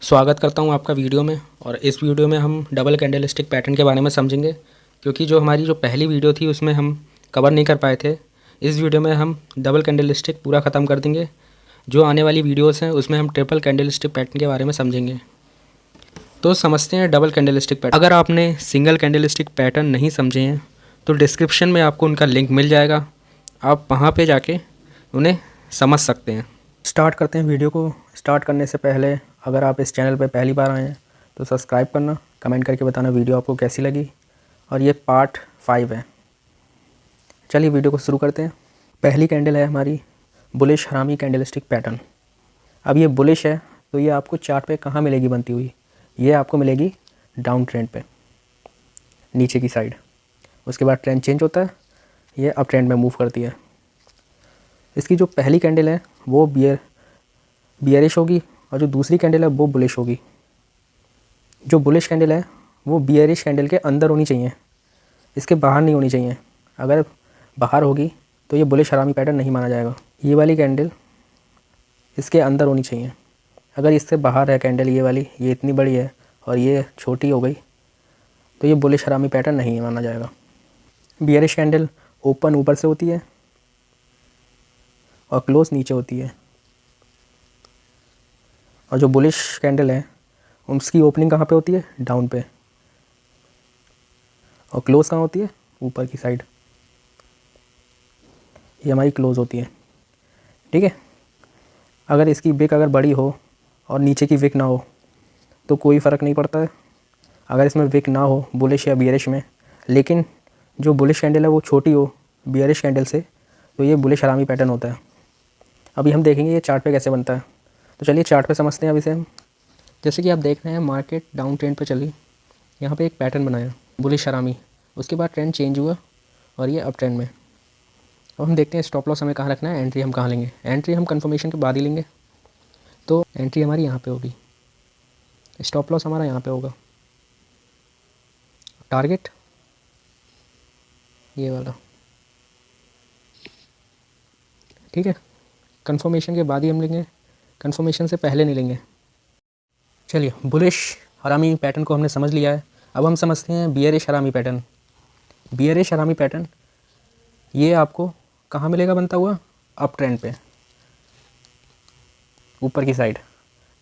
स्वागत करता हूं आपका वीडियो में। और इस वीडियो में हम डबल कैंडलस्टिक पैटर्न के बारे में समझेंगे, क्योंकि जो हमारी पहली वीडियो थी उसमें हम कवर नहीं कर पाए थे। इस वीडियो में हम डबल कैंडलस्टिक पूरा ख़त्म कर देंगे। जो आने वाली वीडियोस हैं उसमें हम ट्रिपल कैंडलस्टिक पैटर्न के बारे में समझेंगे। तो समझते हैं डबल कैंडलस्टिक पैटर्न। अगर आपने सिंगल कैंडलस्टिक पैटर्न नहीं समझे हैं तो डिस्क्रिप्शन में आपको उनका लिंक मिल जाएगा, आप वहाँ पर जाके उन्हें समझ सकते हैं। स्टार्ट करते हैं वीडियो को। स्टार्ट करने से पहले अगर आप इस चैनल पर पहली बार आए हैं तो सब्सक्राइब करना, कमेंट करके बताना वीडियो आपको कैसी लगी। और ये पार्ट 5 है। चलिए वीडियो को शुरू करते हैं। पहली कैंडल है हमारी बुलिश हरामी कैंडलस्टिक पैटर्न। अब ये बुलिश है तो ये आपको चार्ट पे कहाँ मिलेगी बनती हुई? ये आपको मिलेगी डाउन ट्रेंड पे, नीचे की साइड। उसके बाद ट्रेंड चेंज होता है, ये अप ट्रेंड में मूव करती है। इसकी जो पहली कैंडल है वो बियरिश होगी और जो दूसरी कैंडल है वो बुलिश होगी। जो बुलिश कैंडल है वो बियरिश कैंडल के अंदर होनी चाहिए, इसके बाहर नहीं होनी चाहिए। अगर बाहर होगी तो ये बुलिश हरामी पैटर्न नहीं माना जाएगा। ये वाली कैंडल इसके अंदर होनी चाहिए। अगर इससे बाहर है कैंडल, ये वाली, ये इतनी बड़ी है और ये छोटी हो गई, तो ये बुलिश हरामी पैटर्न नहीं माना जाएगा। बियरिश कैंडल ओपन ऊपर से होती है और क्लोज नीचे होती है। और जो बुलिश कैंडल है उसकी ओपनिंग कहाँ पे होती है? डाउन पे। और क्लोज कहाँ होती है? ऊपर की साइड। ये हमारी क्लोज होती है, ठीक है। अगर इसकी विक अगर बड़ी हो और नीचे की विक ना हो तो कोई फ़र्क नहीं पड़ता है। अगर इसमें विक ना हो बुलिश या बियरिश में, लेकिन जो बुलिश कैंडल है वो छोटी हो बियरिश कैंडल से, तो ये बुलिश हरामी पैटर्न होता है। अभी हम देखेंगे ये चार्ट पे कैसे बनता है। तो चलिए चार्ट पे समझते हैं अब इसे हम। जैसे कि आप देख रहे हैं मार्केट डाउन ट्रेंड पे चली, यहाँ पे एक पैटर्न बनाया बुलिश हरामी, उसके बाद ट्रेंड चेंज हुआ और ये अप ट्रेंड में। अब हम देखते हैं स्टॉप लॉस हमें कहाँ रखना है, एंट्री हम कहाँ लेंगे। एंट्री हम कंफर्मेशन के बाद ही लेंगे, तो एंट्री हमारी यहाँ पे होगी, स्टॉप लॉस हमारा यहाँ पे होगा, टारगेट ये वाला, ठीक है। कंफर्मेशन के बाद ही हम लेंगे, कंफर्मेशन से पहले नहीं लेंगे। चलिए बुलिश हरामी पैटर्न को हमने समझ लिया है। अब हम समझते हैं बियरिश हरामी पैटर्न। बियरिश हरामी पैटर्न ये आपको कहाँ मिलेगा बनता हुआ? अप ट्रेंड पे, ऊपर की साइड।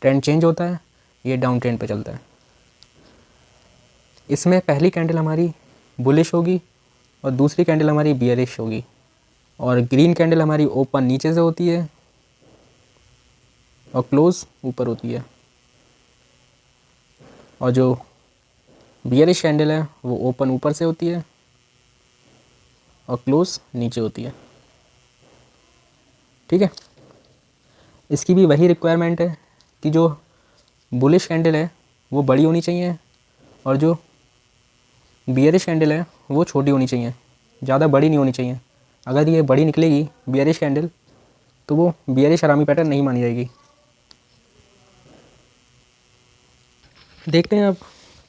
ट्रेंड चेंज होता है, ये डाउन ट्रेंड पे चलता है। इसमें पहली कैंडल हमारी बुलिश होगी और दूसरी कैंडल हमारी बियरिश होगी। और ग्रीन कैंडल हमारी ओपन नीचे से होती है और क्लोज ऊपर होती है। और जो बियरिश कैंडल है वो ओपन ऊपर से होती है और क्लोज नीचे होती है, ठीक है। इसकी भी वही रिक्वायरमेंट है कि जो बुलिश कैंडल है वो बड़ी होनी चाहिए और जो बियरिश कैंडल है वो छोटी होनी चाहिए, ज़्यादा बड़ी नहीं होनी चाहिए। अगर ये बड़ी निकलेगी बियरिश कैंडल तो वो बियरिश हरामी पैटर्न नहीं मानी जाएगी। देखते हैं अब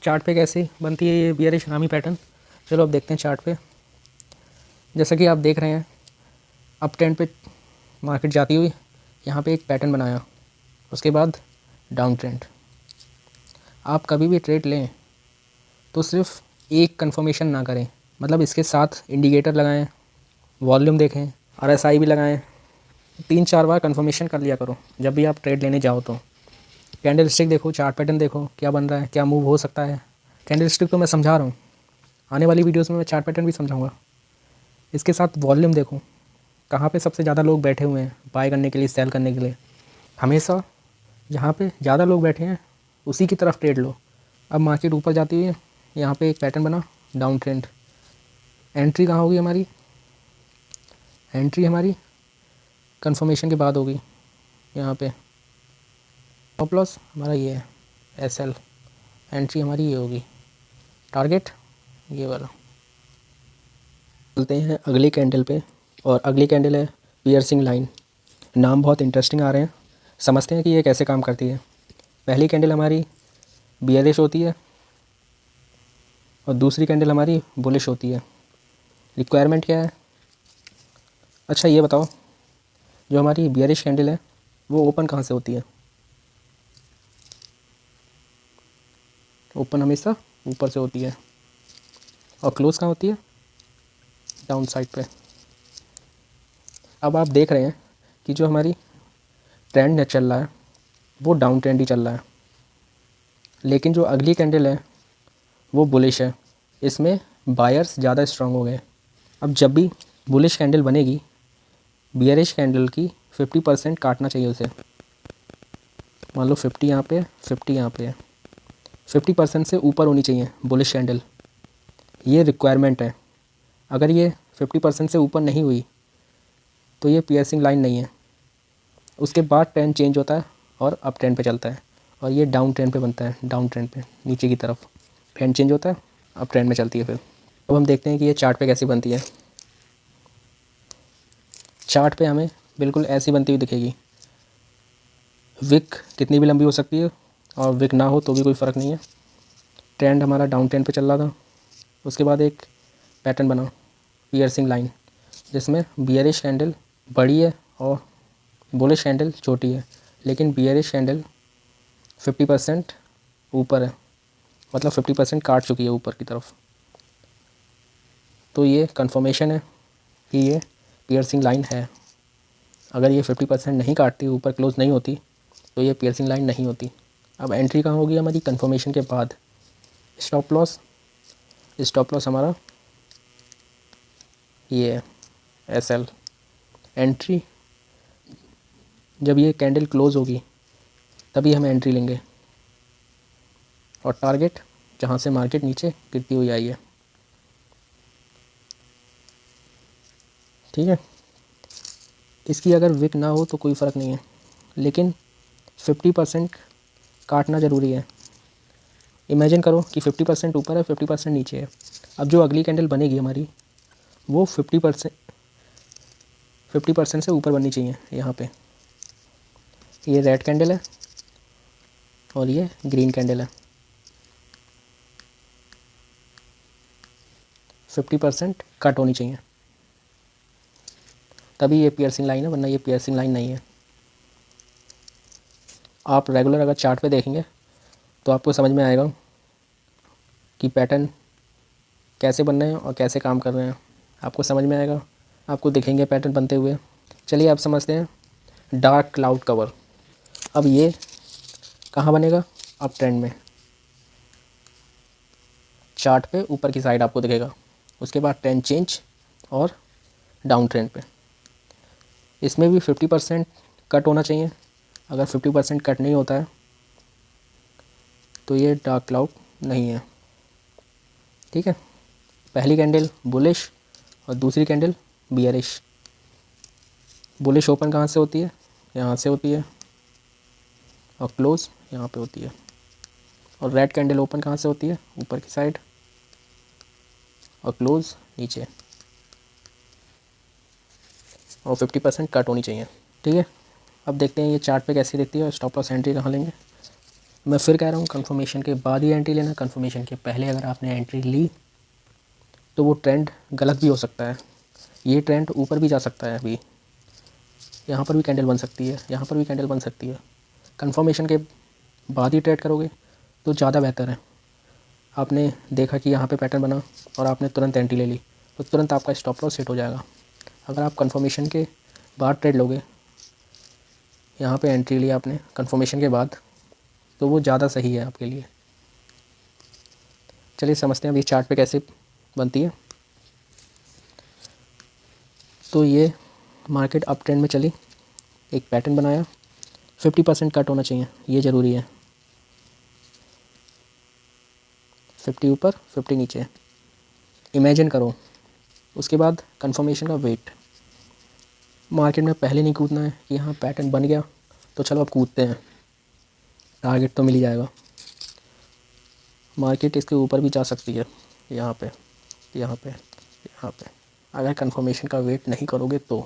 चार्ट पे कैसे बनती है ये बियरिश हरामी पैटर्न। चलो अब देखते हैं चार्ट पे। जैसा कि आप देख रहे हैं अप ट्रेंड पे मार्केट जाती हुई यहाँ पे एक पैटर्न बनाया, उसके बाद डाउन ट्रेंड। आप कभी भी ट्रेड लें तो सिर्फ एक कंफर्मेशन ना करें, मतलब इसके साथ इंडिकेटर लगाएं, वॉल्यूम देखें, RSI भी लगाएं। 3-4 बार कंफर्मेशन कर लिया करो जब भी आप ट्रेड लेने जाओ। तो कैंडल स्टिक देखो, चार्ट पैटर्न देखो क्या बन रहा है, क्या मूव हो सकता है। कैंडल स्टिक तो मैं समझा रहा हूँ, आने वाली वीडियोस में मैं चार्ट पैटर्न भी समझाऊंगा। इसके साथ वॉल्यूम देखो, कहाँ पे सबसे ज़्यादा लोग बैठे हुए हैं बाय करने के लिए, सेल करने के लिए। हमेशा जहाँ पे ज़्यादा लोग बैठे हैं उसी की तरफ ट्रेड लो। अब मार्केट ऊपर जाती है, यहाँ पे एक पैटर्न बना डाउन ट्रेंड। एंट्री कहाँ होगी हमारी? एंट्री हमारी कंफर्मेशन के बाद होगी, यहाँ पे। स्टॉप लॉस हमारा ये है SL। एंट्री हमारी ये होगी, टारगेट ये वाला। चलते हैं अगली कैंडल पे, और अगली कैंडल है पियर्सिंग लाइन। नाम बहुत इंटरेस्टिंग आ रहे हैं, समझते हैं कि ये कैसे काम करती है। पहली कैंडल हमारी बियरिश होती है और दूसरी कैंडल हमारी बुलिश होती है। रिक्वायरमेंट क्या है? अच्छा ये बताओ, जो हमारी बियरिश कैंडल है वो ओपन कहाँ से होती है? ओपन हमेशा ऊपर से होती है और क्लोज़ कहाँ होती है, डाउन साइड पे। अब आप देख रहे हैं कि जो हमारी ट्रेंड है चल रहा है वो डाउन ट्रेंड ही चल रहा है, लेकिन जो अगली कैंडल है वो बुलिश है। इसमें बायर्स ज़्यादा स्ट्रांग हो गए। अब जब भी बुलिश कैंडल बनेगी, बियरिश कैंडल की 50% काटना चाहिए उसे। मान लो 50 यहाँ पे, 50 यहाँ पे है, 50% से ऊपर होनी चाहिए बुलिश कैंडल, ये रिक्वायरमेंट है। अगर ये 50% से ऊपर नहीं हुई तो ये पियर्सिंग लाइन नहीं है। उसके बाद ट्रेंड चेंज होता है और अप ट्रेंड पे चलता है, और ये डाउन ट्रेंड पे बनता है, डाउन ट्रेंड पे नीचे की तरफ ट्रेंड चेंज होता है, अप ट्रेंड में चलती है फिर। अब हम देखते हैं कि ये चार्ट पे कैसी बनती है। चार्ट पे हमें बिल्कुल ऐसी बनती हुई दिखेगी। विक कितनी भी लंबी हो सकती है और विक ना हो तो भी कोई फ़र्क नहीं है। ट्रेंड हमारा डाउन ट्रेंड पे चल रहा था, उसके बाद एक पैटर्न बना पियर्सिंग लाइन, जिसमें बियरिश कैंडल बड़ी है और बुलिश कैंडल छोटी है, लेकिन बियरिश कैंडल 50% ऊपर है, मतलब 50% काट चुकी है ऊपर की तरफ। तो ये कंफर्मेशन है कि ये पियर्सिंग लाइन है। अगर ये 50% नहीं काटती, ऊपर क्लोज नहीं होती, तो ये पियर्सिंग लाइन नहीं होती। अब एंट्री कहाँ होगी हमारी, कंफर्मेशन के बाद। स्टॉप लॉस, स्टॉप लॉस हमारा ये है SL। एंट्री जब ये कैंडल क्लोज होगी तभी हम एंट्री लेंगे, और टारगेट जहाँ से मार्केट नीचे गिरती हुई आई है। ठीक है, इसकी अगर विक ना हो तो कोई फ़र्क नहीं है, लेकिन 50% काटना ज़रूरी है। इमेजिन करो कि 50% ऊपर है, 50% नीचे है। अब जो अगली कैंडल बनेगी हमारी वो 50% से ऊपर बननी चाहिए। यहाँ पे ये रेड कैंडल है और ये ग्रीन कैंडल है, 50% कट होनी चाहिए, तभी ये पियर्सिंग लाइन है, वरना ये पियर्सिंग लाइन नहीं है। आप रेगुलर अगर चार्ट पे देखेंगे तो आपको समझ में आएगा कि पैटर्न कैसे बन रहे हैं और कैसे काम कर रहे हैं, आपको समझ में आएगा, आपको दिखेंगे पैटर्न बनते हुए। चलिए आप समझते हैं डार्क क्लाउड कवर। अब ये कहाँ बनेगा, अप ट्रेंड में, चार्ट पे ऊपर की साइड आपको दिखेगा। उसके बाद ट्रेंड चेंज और डाउन ट्रेंड पे। इसमें भी 50% कट होना चाहिए। अगर 50% कट नहीं होता है तो ये डार्क क्लाउड नहीं है। ठीक है, पहली कैंडल बुलिश और दूसरी कैंडल बियरिश। बुलिश ओपन कहाँ से होती है, यहाँ से होती है, और क्लोज यहाँ पे होती है। और रेड कैंडल ओपन कहाँ से होती है, ऊपर की साइड, और क्लोज नीचे, और 50% कट होनी चाहिए। ठीक है, अब देखते हैं ये चार्ट पे कैसी दिखती है और स्टॉप लॉस एंट्री कहाँ लेंगे। मैं फिर कह रहा हूँ कंफर्मेशन के बाद ही एंट्री लेना। कंफर्मेशन के पहले अगर आपने एंट्री ली तो वो ट्रेंड गलत भी हो सकता है। ये ट्रेंड ऊपर भी जा सकता है, अभी यहाँ पर भी कैंडल बन सकती है, यहाँ पर भी कैंडल बन सकती है। कंफर्मेशन के बाद ही ट्रेड करोगे तो ज़्यादा बेहतर है। आपने देखा कि यहाँ पे पैटर्न बना और आपने तुरंत एंट्री ले ली तो तुरंत आपका स्टॉप लॉस हिट हो जाएगा। अगर आप कंफर्मेशन के बाद ट्रेड लोगे, यहाँ पे एंट्री ली आपने कंफर्मेशन के बाद, तो वो ज़्यादा सही है आपके लिए। चलिए समझते हैं अभी चार्ट पे कैसे बनती है। तो ये मार्केट अप ट्रेंड में चली, एक पैटर्न बनाया, 50% कट होना चाहिए, ये ज़रूरी है। 50 ऊपर 50 नीचे, इमेजिन करो। उसके बाद कंफर्मेशन का वेट। मार्केट में पहले नहीं कूदना है कि यहाँ पैटर्न बन गया तो चलो अब कूदते हैं, टारगेट तो मिल ही जाएगा। मार्केट इसके ऊपर भी जा सकती है, यहाँ पे, यहाँ पे, यहाँ पे। अगर कंफर्मेशन का वेट नहीं करोगे तो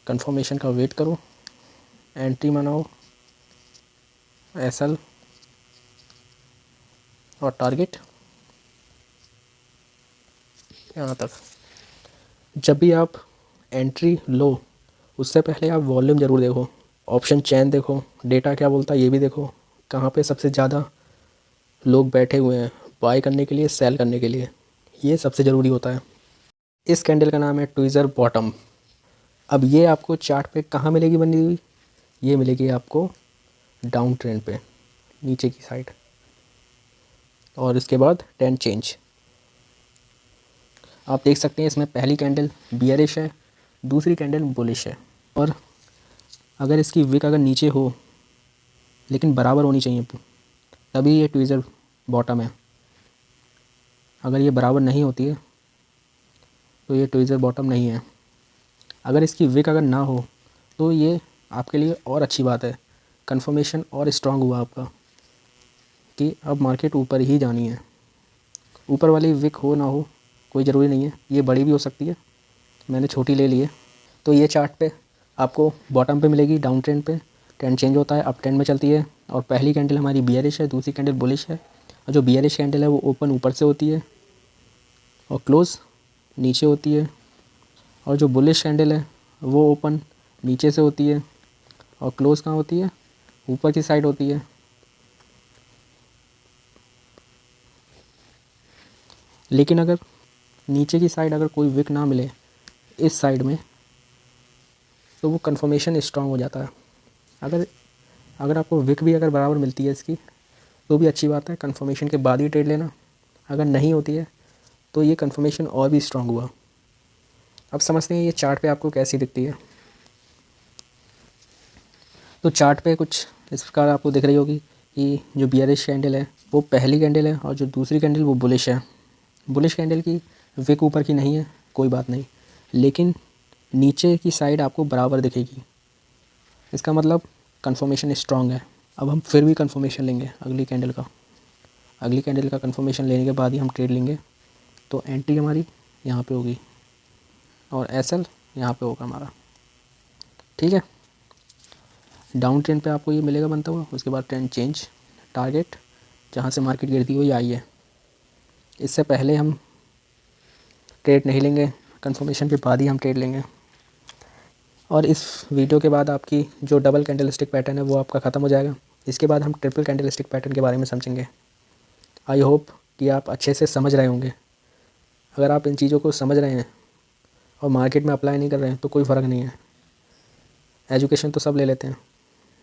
कंफर्मेशन का वेट करो, एंट्री बनाओ, SL और टारगेट यहाँ तक। जब भी आप एंट्री लो उससे पहले आप वॉल्यूम ज़रूर देखो, ऑप्शन चेन देखो, डेटा क्या बोलता है ये भी देखो, कहाँ पे सबसे ज़्यादा लोग बैठे हुए हैं बाय करने के लिए, सेल करने के लिए। ये सबसे ज़रूरी होता है। इस कैंडल का नाम है ट्विज़र बॉटम। अब ये आपको चार्ट पे कहाँ मिलेगी बनी हुई? ये मिलेगी आपको डाउन ट्रेंड पे, नीचे की साइड, और इसके बाद ट्रेंड चेंज। आप देख सकते हैं इसमें पहली कैंडल बियरिश है, दूसरी कैंडल बुलिश है। और अगर इसकी विक अगर नीचे हो लेकिन बराबर होनी चाहिए तभी ये ट्विज़र बॉटम है। अगर ये बराबर नहीं होती है तो ये ट्विज़र बॉटम नहीं है। अगर इसकी विक अगर ना हो तो ये आपके लिए और अच्छी बात है, कंफर्मेशन और स्ट्रांग हुआ आपका कि अब मार्केट ऊपर ही जानी है। ऊपर वाली विक हो ना हो कोई ज़रूरी नहीं है, ये बड़ी भी हो सकती है, मैंने छोटी ले ली है। तो ये चार्ट पे आपको बॉटम पे मिलेगी डाउन ट्रेंड पे, ट्रेंड चेंज होता है, अप ट्रेंड में चलती है। और पहली कैंडल हमारी बियरिश है, दूसरी कैंडल बुलिश है। और जो बियरिश कैंडल है वो ओपन ऊपर से होती है और क्लोज़ नीचे होती है, और जो बुलिश कैंडल है वो ओपन नीचे से होती है और क्लोज़ कहाँ होती है? ऊपर की साइड होती है। लेकिन अगर नीचे की साइड अगर कोई विक ना मिले इस साइड में तो वो कंफर्मेशन स्ट्रांग हो जाता है। अगर आपको विक भी अगर बराबर मिलती है इसकी तो भी अच्छी बात है, कंफर्मेशन के बाद ही ट्रेड लेना। अगर नहीं होती है तो ये कंफर्मेशन और भी स्ट्रांग हुआ। अब समझते हैं ये चार्ट पे आपको कैसी दिखती है। तो चार्ट पे कुछ इस प्रकार आपको दिख रही होगी कि जो बियरिश कैंडल है वो पहली कैंडल है और जो दूसरी कैंडल वो बुलिश है। बुलिश कैंडल की विक ऊपर की नहीं है, कोई बात नहीं, लेकिन नीचे की साइड आपको बराबर दिखेगी। इसका मतलब कंफर्मेशन स्ट्रांग है। अब हम फिर भी कंफर्मेशन लेंगे अगली कैंडल का कंफर्मेशन लेने के बाद ही हम ट्रेड लेंगे। तो एंट्री हमारी यहाँ पे होगी और एसएल यहाँ पे होगा हमारा, ठीक है। डाउन ट्रेंड पे आपको ये मिलेगा बनता हुआ, उसके बाद ट्रेंड चेंज, टारगेट जहाँ से मार्केट गिरती हुई आई है। इससे पहले हम ट्रेड नहीं लेंगे, कंफर्मेशन के बाद ही हम ट्रेड लेंगे। और इस वीडियो के बाद आपकी जो डबल कैंडलस्टिक पैटर्न है वो आपका ख़त्म हो जाएगा। इसके बाद हम ट्रिपल कैंडलस्टिक पैटर्न के बारे में समझेंगे। आई होप कि आप अच्छे से समझ रहे होंगे। अगर आप इन चीज़ों को समझ रहे हैं और मार्केट में अप्लाई नहीं कर रहे हैं तो कोई फ़र्क नहीं है। एजुकेशन तो सब ले लेते हैं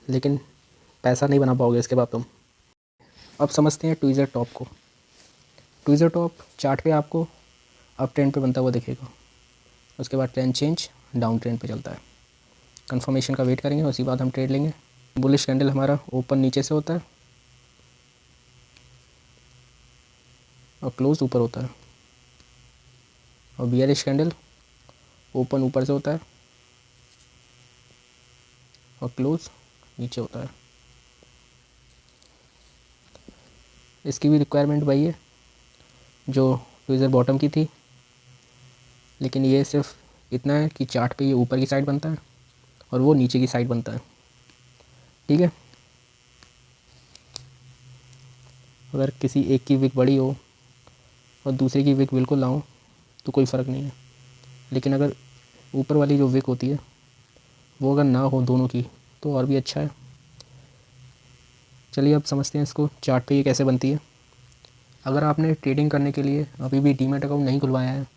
लेकिन पैसा नहीं बना पाओगे इसके बाद तुम। अब समझते हैं ट्विज़र टॉप को। ट्विज़र टॉप चार्ट पे आपको अप ट्रेंड पे बनता हुआ दिखेगा, उसके बाद ट्रेंड चेंज डाउन ट्रेंड पे चलता है। कंफर्मेशन का वेट करेंगे, उसी बाद हम ट्रेड लेंगे। बुलिश कैंडल हमारा ओपन नीचे से होता है और क्लोज ऊपर होता है, और बियरिश कैंडल ओपन ऊपर से होता है और क्लोज नीचे होता है। इसकी भी रिक्वायरमेंट वही है जो ट्विज़र बॉटम की थी, लेकिन ये सिर्फ इतना है कि चार्ट पे ये ऊपर की साइड बनता है और वो नीचे की साइड बनता है, ठीक है। अगर किसी एक की विक बड़ी हो और दूसरे की विक बिल्कुल ना हो तो कोई फ़र्क नहीं है, लेकिन अगर ऊपर वाली जो विक होती है वो अगर ना हो दोनों की तो और भी अच्छा है। चलिए अब समझते हैं इसको चार्ट पे ये कैसे बनती है। अगर आपने ट्रेडिंग करने के लिए अभी भी डीमैट अकाउंट नहीं खुलवाया है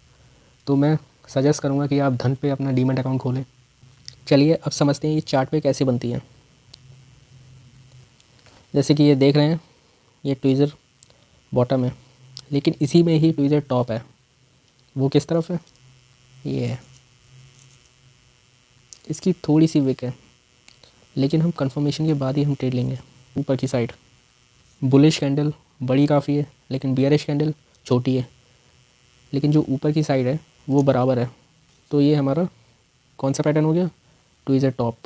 तो मैं सजेस्ट करूँगा कि आप धन पे अपना डीमैट अकाउंट खोलें। चलिए अब समझते हैं ये चार्ट पे कैसे बनती है। जैसे कि ये देख रहे हैं ये ट्विज़र बॉटम है, लेकिन इसी में ही ट्विज़र टॉप है। वो किस तरफ है? ये है, इसकी थोड़ी सी विक है, लेकिन हम कंफर्मेशन के बाद ही हम ट्रेड लेंगे। ऊपर की साइड बुलिश कैंडल बड़ी काफ़ी है लेकिन बियरिश कैंडल छोटी है, लेकिन जो ऊपर की साइड है वो बराबर है। तो ये हमारा कौन सा पैटर्न हो गया? Tweezer top.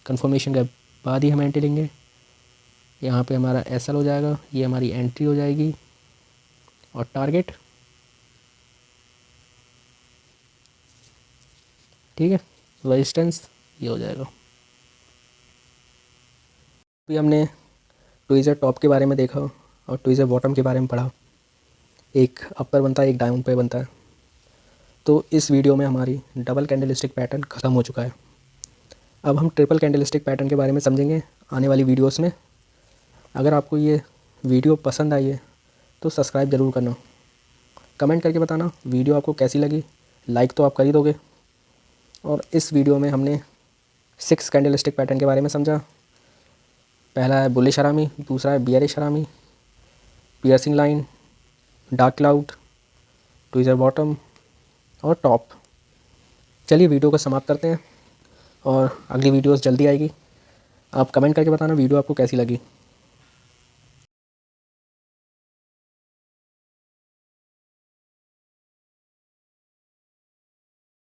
कंफर्मेशन के बाद ही हम एंट्री लेंगे। यहाँ पे हमारा एसएल हो जाएगा, ये हमारी एंट्री हो जाएगी, और टारगेट, ठीक है, रेजिस्टेंस ये हो जाएगा। अभी हमने ट्विज़र टॉप के बारे में देखा और ट्विज़र बॉटम के बारे में पढ़ा। एक अपर बनता है, एक डाउन पे बनता है। तो इस वीडियो में हमारी डबल कैंडलस्टिक पैटर्न ख़त्म हो चुका है। अब हम ट्रिपल कैंडलस्टिक पैटर्न के बारे में समझेंगे आने वाली वीडियोस में। अगर आपको ये वीडियो पसंद आई है तो सब्सक्राइब ज़रूर करना। कमेंट करके बताना वीडियो आपको कैसी लगी, लाइक तो आप कर ही दोगे। और इस वीडियो में हमने 6 कैंडलस्टिक पैटर्न के बारे में समझा। पहला है बुलिश हरामी, दूसरा है बियरिश हरामी, piercing line, dark cloud, tweezer bottom और टॉप। चलिए वीडियो को समाप्त करते हैं और अगली वीडियोस जल्दी आएगी। आप कमेंट करके बताना वीडियो आपको कैसी लगी।